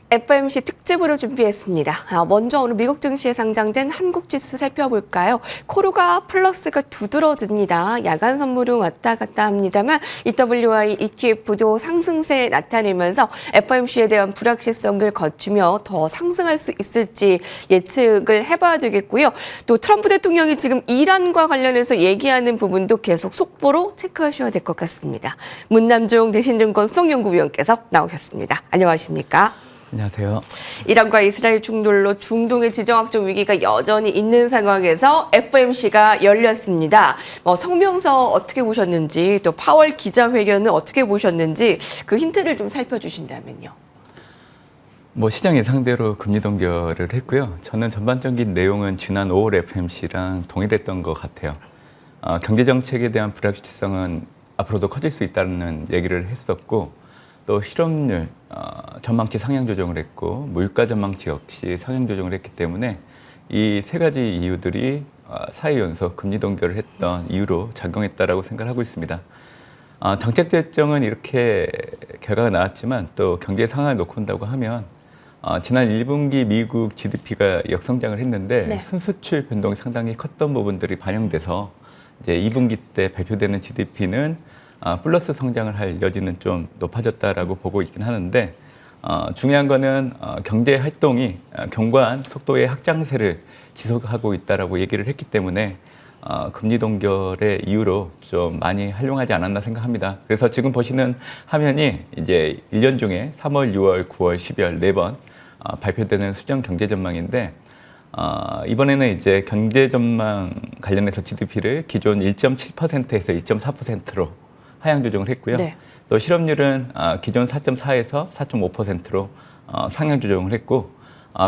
FOMC 특집으로 준비했습니다. 먼저 오늘 미국 증시에 상장된 한국지수 살펴볼까요? 코로가 플러스가 두드러집니다. 야간 선물은 왔다 갔다 합니다만 EWI, ETF도 상승세 나타내면서 FOMC에 대한 불확실성을 거치며 더 상승할 수 있을지 예측을 해봐야 되겠고요. 또 트럼프 대통령이 지금 이란과 관련해서 얘기하는 부분도 계속 속보로 체크하셔야 될 것 같습니다. 문남중 대신증권 수석연구위원께서 나오셨습니다. 안녕하십니까? 안녕하세요. 이란과 이스라엘 충돌로 중동의 지정학적 위기가 여전히 있는 상황에서 FOMC가 열렸습니다. 성명서 어떻게 보셨는지, 또 파월 기자회견은 어떻게 보셨는지 그 힌트를 좀 살펴주신다면요. 시장 예상대로 금리 동결을 했고요. 저는 전반적인 내용은 지난 5월 FOMC랑 동일했던 것 같아요. 경제 정책에 대한 불확실성은 앞으로도 커질 수 있다는 얘기를 했었고, 또 실업률 전망치 상향 조정을 했고, 물가 전망치 역시 상향 조정을 했기 때문에 이 세 가지 이유들이 4회 연속 금리 동결을 했던 이유로 작용했다라고 생각을 하고 있습니다. 정책 결정은 이렇게 결과가 나왔지만 또 경제 상황을 놓고 본다고 하면 지난 1분기 미국 GDP가 역성장을 했는데 네. 순수출 변동이 상당히 컸던 부분들이 반영돼서 이제 2분기 때 발표되는 GDP는 플러스 성장을 할 여지는 좀 높아졌다라고 보고 있긴 하는데, 중요한 거는 경제 활동이 견고한 속도의 확장세를 지속하고 있다라고 얘기를 했기 때문에 금리 동결의 이유로 좀 많이 활용하지 않았나 생각합니다. 그래서 지금 보시는 화면이 이제 1년 중에 3월, 6월, 9월, 12월 4번 발표되는 수정 경제 전망인데, 이번에는 이제 경제 전망 관련해서 GDP를 기존 1.7%에서 2.4%로 하향 조정을 했고요. 네. 또 실업률은 기존 4.4에서 4.5%로 상향 조정을 했고,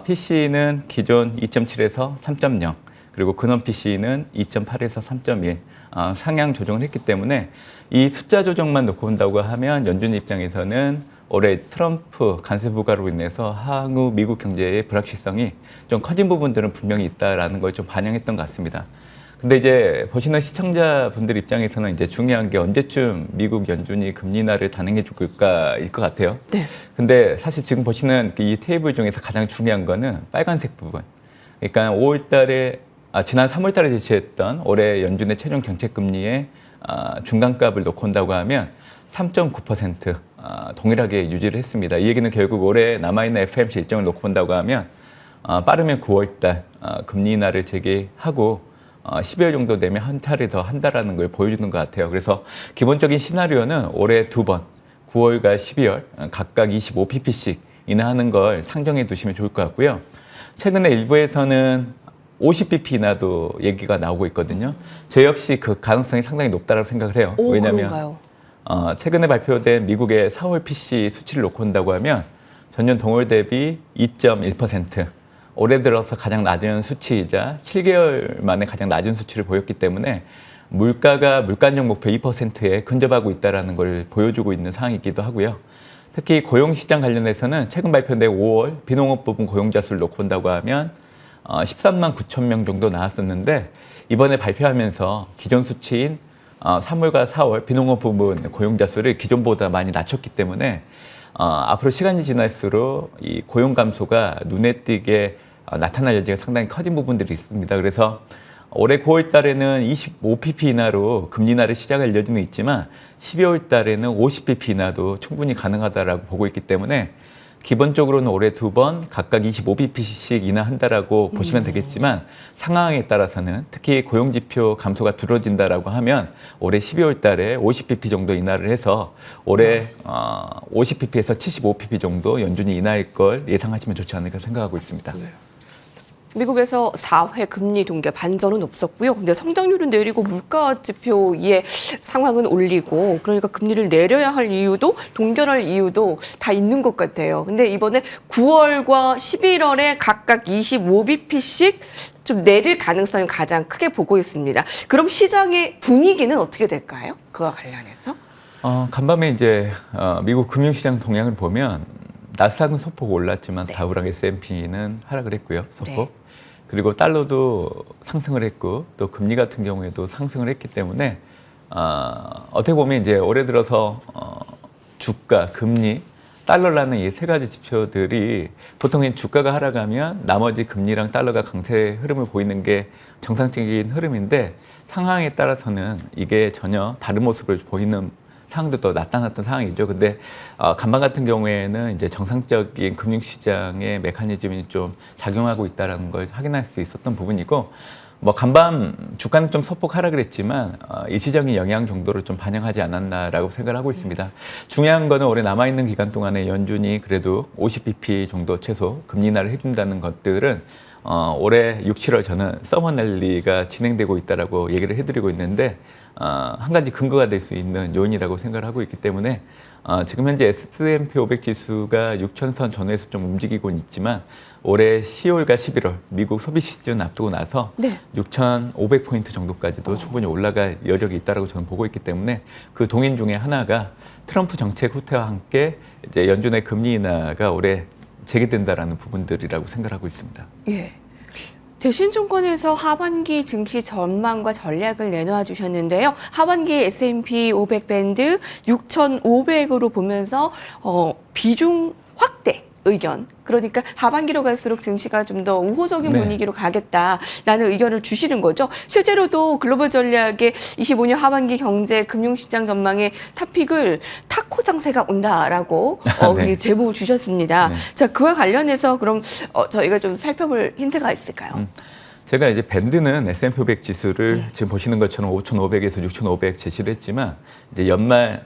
PC는 기존 2.7에서 3.0, 그리고 근원 PC는 2.8에서 3.1 상향 조정을 했기 때문에 이 숫자 조정만 놓고 본다고 하면 연준 입장에서는 올해 트럼프 관세 부과로 인해서 향후 미국 경제의 불확실성이 좀 커진 부분들은 분명히 있다라는 걸 좀 반영했던 것 같습니다. 근데 이제 보시는 시청자분들 입장에서는 이제 중요한 게 언제쯤 미국 연준이 금리 인하를 단행해 줄까일 것 같아요. 네. 근데 사실 지금 보시는 이 테이블 중에서 가장 중요한 거는 빨간색 부분. 그러니까 5월 달에, 지난 3월 달에 제시했던 올해 연준의 최종 정책 금리의 중간값을 놓고 온다고 하면 3.9% 동일하게 유지를 했습니다. 이 얘기는 결국 올해 남아있는 FOMC 일정을 놓고 본다고 하면 빠르면 9월 달 금리 인하를 재개하고 12월 정도 되면 한 차례 더 한다라는 걸 보여주는 것 같아요. 그래서 기본적인 시나리오는 올해 2번, 9월과 12월 각각 25pp씩 인하하는 걸 상정해 두시면 좋을 것 같고요. 최근에 일부에서는 50pp 인하도 얘기가 나오고 있거든요. 저 역시 그 가능성이 상당히 높다고 생각을 해요. 왜냐하면 최근에 발표된 미국의 4월 PC 수치를 놓고 온다고 하면 전년 동월 대비 2.1%, 올해 들어서 가장 낮은 수치이자 7개월 만에 가장 낮은 수치를 보였기 때문에 물가가 물가안정 목표 2%에 근접하고 있다는 걸 보여주고 있는 상황이기도 하고요. 특히 고용시장 관련해서는 최근 발표된 5월 비농업 부분 고용자 수를 놓고 본다고 하면 13만 9천 명 정도 나왔었는데, 이번에 발표하면서 기존 수치인 3월과 4월 비농업 부분 고용자 수를 기존보다 많이 낮췄기 때문에 앞으로 시간이 지날수록 이 고용 감소가 눈에 띄게 나타날 여지가 상당히 커진 부분들이 있습니다. 그래서 올해 9월 달에는 25pp 인하로 금리 인하를 시작할 여지는 있지만 12월 달에는 50pp 인하도 충분히 가능하다라고 보고 있기 때문에 기본적으로는 올해 2번 각각 25pp씩 인하한다라고 보시면 되겠지만, 상황에 따라서는 특히 고용지표 감소가 두드러진다라고 하면 올해 12월 달에 50pp 정도 인하를 해서 올해 50pp에서 75pp 정도 연준이 인하할 걸 예상하시면 좋지 않을까 생각하고 있습니다. 네. 미국에서 4회 금리 동결 반전은 없었고요. 근데 성장률은 내리고 물가 지표의 상황은 올리고, 그러니까 금리를 내려야 할 이유도 동결할 이유도 다 있는 것 같아요. 근데 이번에 9월과 11월에 각각 25bp씩 좀 내릴 가능성이 가장 크게 보고 있습니다. 그럼 시장의 분위기는 어떻게 될까요? 그와 관련해서? 간밤에 이제 미국 금융시장 동향을 보면 나스닥은 소폭 올랐지만 네. 다우랑 S&P는 하락을 했고요. 소폭. 네. 그리고 달러도 상승을 했고 또 금리 같은 경우에도 상승을 했기 때문에 어떻게 보면 이제 올해 들어서 주가, 금리, 달러라는 이 세 가지 지표들이 보통 주가가 하락하면 나머지 금리랑 달러가 강세 흐름을 보이는 게 정상적인 흐름인데 상황에 따라서는 이게 전혀 다른 모습을 보이는 상황도 또 나타났던 상황이죠. 근데 간밤 같은 경우에는 이제 정상적인 금융시장의 메커니즘이 좀 작용하고 있다는 걸 확인할 수 있었던 부분이고, 뭐 간밤 주가는 좀 소폭 하락을 했지만 일시적인 영향 정도를 좀 반영하지 않았나라고 생각을 하고 있습니다. 중요한 거는 올해 남아있는 기간 동안에 연준이 그래도 50bp 정도 최소 금리 인하를 해준다는 것들은 올해 6, 7월 저는 서머 랠리가 진행되고 있다라고 얘기를 해드리고 있는데 한 가지 근거가 될 수 있는 요인이라고 생각을 하고 있기 때문에 지금 현재 S&P 500 지수가 6,000선 전후에서 좀 움직이고 있지만 올해 10월과 11월 미국 소비 시즌 앞두고 나서 네. 6,500포인트 정도까지도 충분히 올라갈 여력이 있다고 저는 보고 있기 때문에 그 동인 중에 하나가 트럼프 정책 후퇴와 함께 이제 연준의 금리 인하가 올해 재개된다라는 부분들이라고 생각하고 있습니다. 예. 대신증권에서 하반기 증시 전망과 전략을 내놓아 주셨는데요. 하반기 S&P 500 밴드 6,500으로 보면서 비중 확대 의견. 그러니까 하반기로 갈수록 증시가 좀 더 우호적인 네. 분위기로 가겠다라는 의견을 주시는 거죠. 실제로도 글로벌 전략의 25년 하반기 경제 금융시장 전망의 탑픽을 타코 장세가 온다라고 네. 제보 주셨습니다. 네. 자, 그와 관련해서 그럼 저희가 좀 살펴볼 힌트가 있을까요? 제가 이제 밴드는 S&P 500 지수를 지금 보시는 것처럼 5,500에서 6,500 제시를 했지만 이제 연말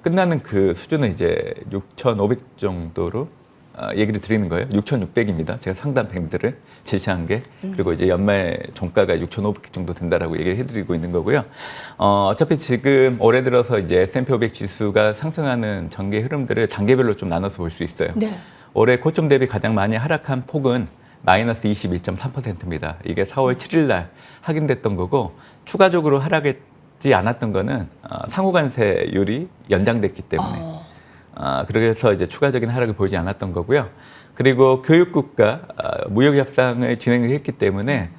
끝나는 그 수준은 이제 6,500 정도로 얘기를 드리는 거예요. 6,600입니다. 제가 상단 밴드를 제시한 게. 그리고 이제 연말 종가가 6,500 정도 된다라고 얘기를 해드리고 있는 거고요. 어차피 지금 올해 들어서 이제 S&P 500 지수가 상승하는 전개 흐름들을 단계별로 좀 나눠서 볼 수 있어요. 네. 올해 고점 대비 가장 많이 하락한 폭은 마이너스 21.3%입니다. 이게 4월 7일 날 확인됐던 거고, 추가적으로 하락했지 않았던 거는 상호관세율이 연장됐기 때문에 그래서 이제 추가적인 하락을 보이지 않았던 거고요. 그리고 교육국가 무역 협상을 진행을 했기 때문에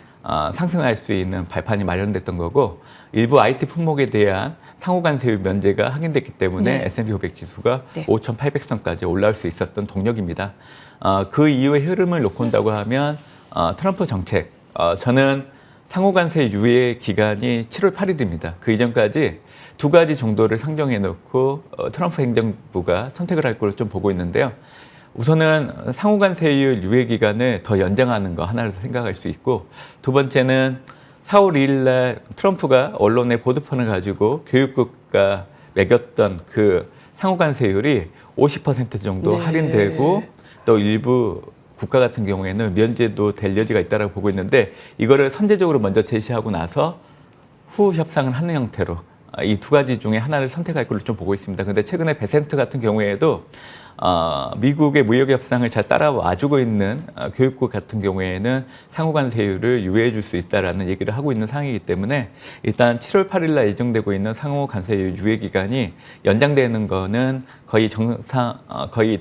상승할 수 있는 발판이 마련됐던 거고, 일부 IT 품목에 대한 상호관세율 면제가 확인됐기 때문에 네. S&P 500 지수가 네. 5,800선까지 올라올 수 있었던 동력입니다. 그 이후의 흐름을 놓고 온다고 하면 트럼프 정책, 저는 상호관세 유예 기간이 7월 8일입니다. 그 이전까지 두 가지 정도를 상정해 놓고 트럼프 행정부가 선택을 할 걸로 좀 보고 있는데요. 우선은 상호관세율 유예 기간을 더 연장하는 거 하나를 생각할 수 있고, 두 번째는 4월 2일 날 트럼프가 언론에 보도편을 가지고 교육국가 매겼던 그 상호관세율이 50% 정도 네. 할인되고 또 일부 국가 같은 경우에는 면제도 될 여지가 있다고 보고 있는데, 이거를 선제적으로 먼저 제시하고 나서 후 협상을 하는 형태로 이 두 가지 중에 하나를 선택할 걸로 좀 보고 있습니다. 근데 최근에 베센트 같은 경우에도 미국의 무역 협상을 잘 따라와주고 있는 교육국 같은 경우에는 상호관세율을 유예해 줄 수 있다라는 얘기를 하고 있는 상황이기 때문에 일단 7월 8일 날 예정되고 있는 상호관세율 유예 기간이 연장되는 거는 거의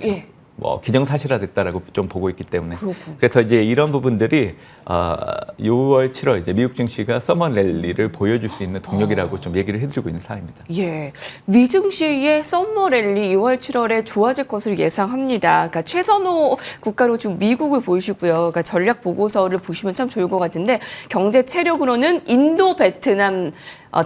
예. 뭐 기정사실화됐다라고 좀 보고 있기 때문에, 그렇군요. 그래서 이제 이런 부분들이 6월, 7월 이제 미국 증시가 서머 랠리를 보여줄 수 있는 동력이라고 좀 얘기를 해드리고 있는 상황입니다. 예, 미 증시의 썸머 랠리 2월, 7월에 좋아질 것으로 예상합니다. 그러니까 최선호 국가로 좀 미국을 보이시고요. 그러니까 전략 보고서를 보시면 참 좋을 것 같은데, 경제 체력으로는 인도, 베트남,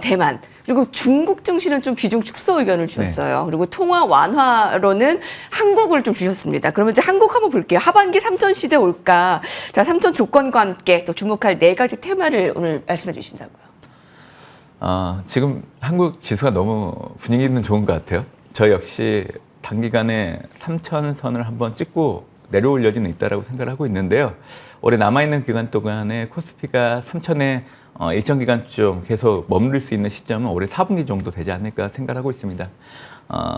대만, 그리고 중국 증시는 좀 비중 축소 의견을 주셨어요. 그리고 통화 완화로는 한국을 좀 주셨습니다. 그러면 이제 한국 한번 볼게요. 하반기 3천 시대 올까? 자, 3천 조건과 함께 또 주목할 네 가지 테마를 오늘 말씀해 주신다고요. 지금 한국 지수가 너무 분위기는 좋은 것 같아요. 저 역시 단기간에 3,000선을 한번 찍고 내려올 여지는 있다라고 생각을 하고 있는데요. 올해 남아있는 기간 동안에 코스피가 3,000에 일정 기간 좀 계속 머무를 수 있는 시점은 올해 4분기 정도 되지 않을까 생각하고 있습니다.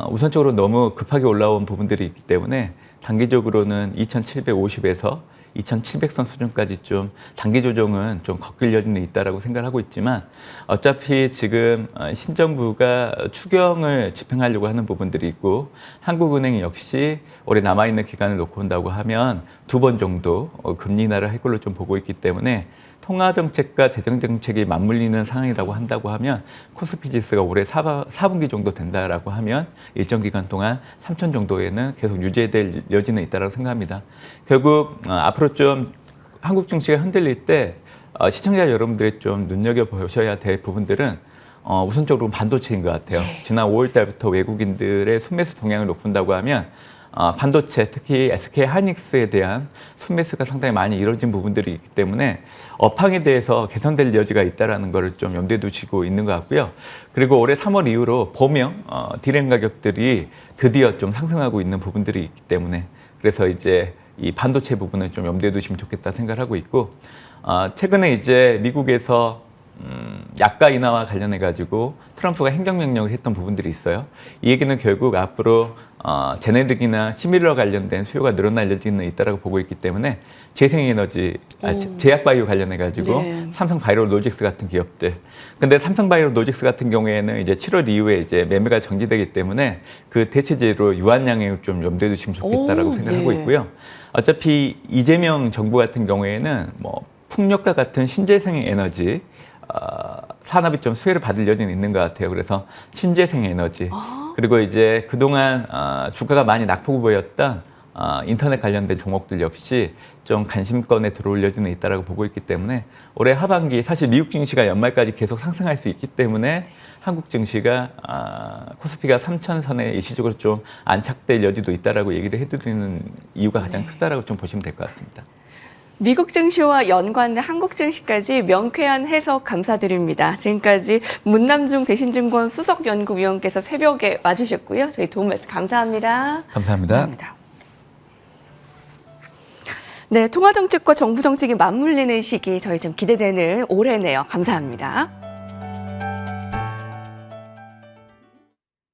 우선적으로 너무 급하게 올라온 부분들이 있기 때문에 단기적으로는 2,750에서 2,700선 수준까지 좀 단기 조정은 좀 꺾일 여지는 있다라고 생각을 하고 있지만 어차피 지금 신정부가 추경을 집행하려고 하는 부분들이 있고 한국은행 역시 올해 남아있는 기간을 놓고 본다고 하면 2번 정도 금리 인하를 할 걸로 좀 보고 있기 때문에 통화정책과 재정정책이 맞물리는 상황이라고 한다고 하면 코스피 지수가 올해 4분기 정도 된다라고 하면 일정 기간 동안 3천 정도에는 계속 유지될 여지는 있다고 생각합니다. 결국 앞으로 좀 한국 증시가 흔들릴 때 시청자 여러분들이 좀 눈여겨보셔야 될 부분들은 우선적으로 반도체인 것 같아요. 네. 지난 5월 달부터 외국인들의 순매수 동향을 놓고 본다고 하면 반도체, 특히 SK 하이닉스에 대한 순매수가 상당히 많이 이루어진 부분들이 있기 때문에 업황에 대해서 개선될 여지가 있다는 것을 좀 염두에 두시고 있는 것 같고요. 그리고 올해 3월 이후로 범용 디램 가격들이 드디어 좀 상승하고 있는 부분들이 있기 때문에 그래서 이제 이 반도체 부분을 좀 염두에 두시면 좋겠다 생각을 하고 있고 최근에 이제 미국에서 약가 인하와 관련해 가지고 트럼프가 행정명령을 했던 부분들이 있어요. 이 얘기는 결국 앞으로 제네릭이나 시밀러 관련된 수요가 늘어날 여지는 있다라고 보고 있기 때문에 재생에너지, 제약바이오 관련해 가지고 네. 삼성바이오로직스 같은 기업들. 근데 삼성바이오로직스 같은 경우에는 이제 7월 이후에 이제 매매가 정지되기 때문에 그 대체제로 유한양액을 좀 염두에 두시면 좋겠다라고 생각하고 네. 있고요. 어차피 이재명 정부 같은 경우에는 뭐 풍력과 같은 신재생 에너지 산업이 좀 수혜를 받을 여지는 있는 것 같아요. 그래서 신재생 에너지 그리고 이제 그동안 주가가 많이 낙폭을 보였던 인터넷 관련된 종목들 역시 좀 관심권에 들어올 여지는 있다라고 보고 있기 때문에 올해 하반기 사실 미국 증시가 연말까지 계속 상승할 수 있기 때문에 한국 증시가 코스피가 3,000선에 일시적으로 좀 안착될 여지도 있다라고 얘기를 해드리는 이유가 가장 크다라고 좀 보시면 될 것 같습니다. 미국 증시와 연관된 한국 증시까지 명쾌한 해석 감사드립니다. 지금까지 문남중 대신증권 수석연구위원께서 새벽에 와주셨고요. 저희 도움 말씀 감사합니다. 감사합니다. 네, 통화정책과 정부정책이 맞물리는 시기 저희 좀 기대되는 올해네요. 감사합니다.